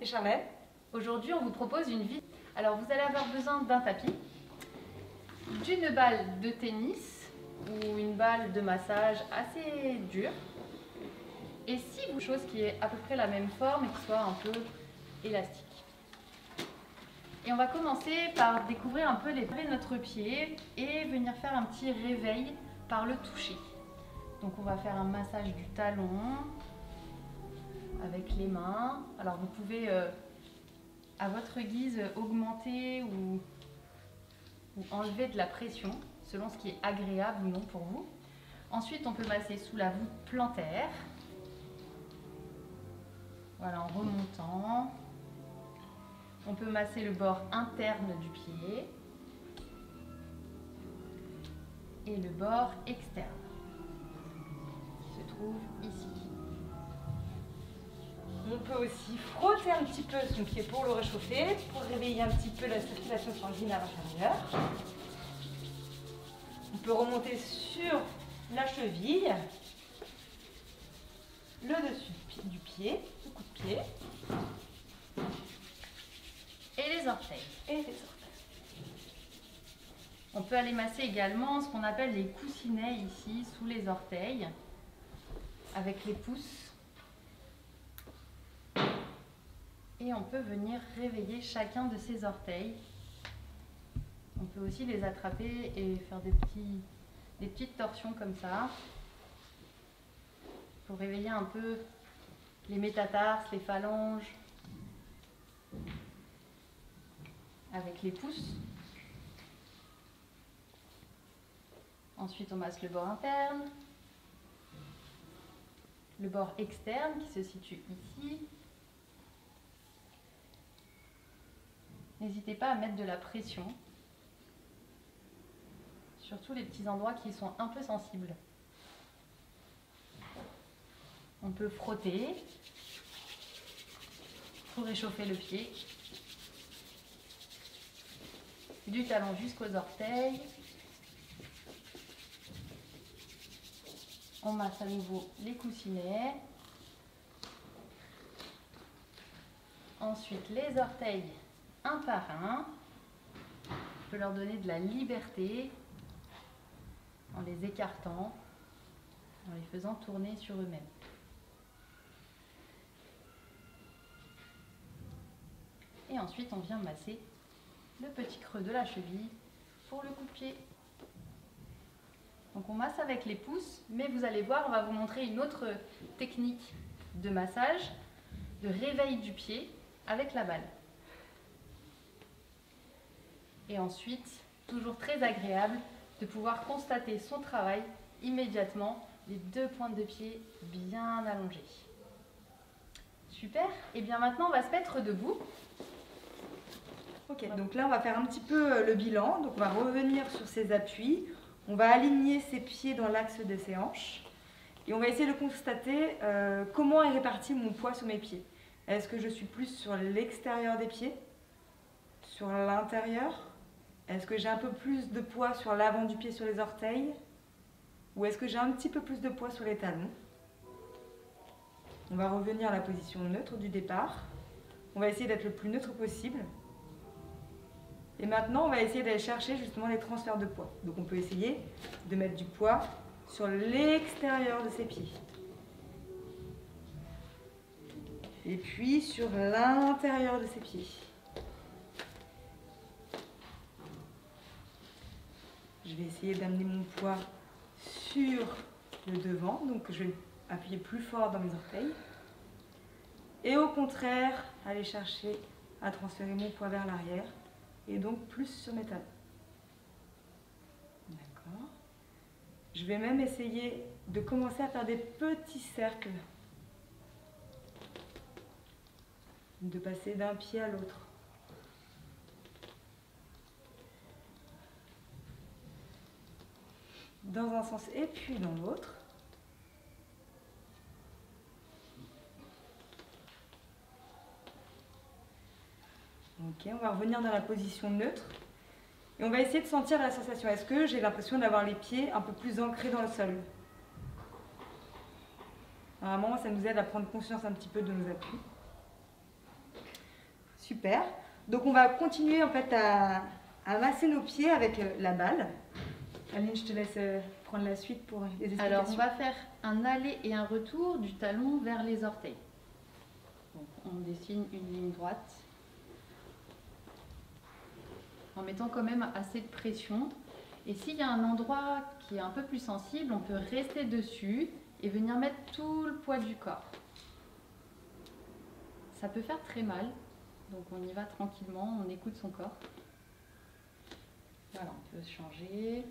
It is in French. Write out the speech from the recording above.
et Charlotte. Aujourd'hui, on vous propose une vidéo. Alors, vous allez avoir besoin d'un tapis, d'une balle de tennis ou une balle de massage assez dure. Et si vous chose qui est à peu près la même forme et qui soit un peu élastique. Et on va commencer par découvrir un peu les traits de notre pied et venir faire un petit réveil par le toucher. Donc on va faire un massage du talon avec les mains. Alors vous pouvez à votre guise augmenter ou enlever de la pression selon ce qui est agréable ou non pour vous. Ensuite on peut masser sous la voûte plantaire. Voilà, en remontant. On peut masser le bord interne du pied et le bord externe qui se trouve ici. On peut aussi frotter un petit peu son pied pour le réchauffer, pour réveiller un petit peu la circulation sanguine à l'intérieur. On peut remonter sur la cheville, le dessus du pied, le coup de pied. Et les orteils. Et les orteils. On peut aller masser également ce qu'on appelle les coussinets ici, sous les orteils, avec les pouces. Et on peut venir réveiller chacun de ces orteils. On peut aussi les attraper et faire des petites torsions comme ça, pour réveiller un peu les métatarses, les phalanges, avec les pouces. Ensuite, on masse le bord interne, le bord externe qui se situe ici. N'hésitez pas à mettre de la pression, surtout les petits endroits qui sont un peu sensibles. On peut frotter pour réchauffer le pied, du talon jusqu'aux orteils. On masse à nouveau les coussinets. Ensuite, les orteils un par un. On peut leur donner de la liberté en les écartant, en les faisant tourner sur eux-mêmes. Et ensuite, on vient masser le petit creux de la cheville pour le coup de pied. Donc on masse avec les pouces, mais vous allez voir, on va vous montrer une autre technique de massage, de réveil du pied avec la balle. Et ensuite, toujours très agréable de pouvoir constater son travail immédiatement, les deux pointes de pied bien allongées. Super. Et bien maintenant, on va se mettre debout. Ok, donc là on va faire un petit peu le bilan. Donc on va revenir sur ses appuis. On va aligner ses pieds dans l'axe de ses hanches. Et on va essayer de constater comment est réparti mon poids sur mes pieds. Est-ce que je suis plus sur l'extérieur des pieds? Sur l'intérieur? Est-ce que j'ai un peu plus de poids sur l'avant du pied, sur les orteils? Ou est-ce que j'ai un petit peu plus de poids sur les talons? On va revenir à la position neutre du départ. On va essayer d'être le plus neutre possible. Et maintenant, on va essayer d'aller chercher justement les transferts de poids. Donc on peut essayer de mettre du poids sur l'extérieur de ses pieds. Et puis sur l'intérieur de ses pieds. Je vais essayer d'amener mon poids sur le devant. Donc je vais appuyer plus fort dans mes orteils. Et au contraire, aller chercher à transférer mon poids vers l'arrière. Et donc plus sur mes talons. D'accord. Je vais même essayer de commencer à faire des petits cercles. De passer d'un pied à l'autre. Dans un sens et puis dans l'autre. Ok, on va revenir dans la position neutre. Et on va essayer de sentir la sensation. Est-ce que j'ai l'impression d'avoir les pieds un peu plus ancrés dans le sol? Normalement, ça nous aide à prendre conscience un petit peu de nos appuis. Super. Donc on va continuer en fait à masser nos pieds avec la balle. Aline, je te laisse prendre la suite pour les explications. Alors, on va faire un aller et un retour du talon vers les orteils. Donc, on dessine une ligne droite en mettant quand même assez de pression. Et s'il y a un endroit qui est un peu plus sensible, on peut rester dessus et venir mettre tout le poids du corps. Ça peut faire très mal, donc on y va tranquillement, on écoute son corps. Voilà, on peut changer.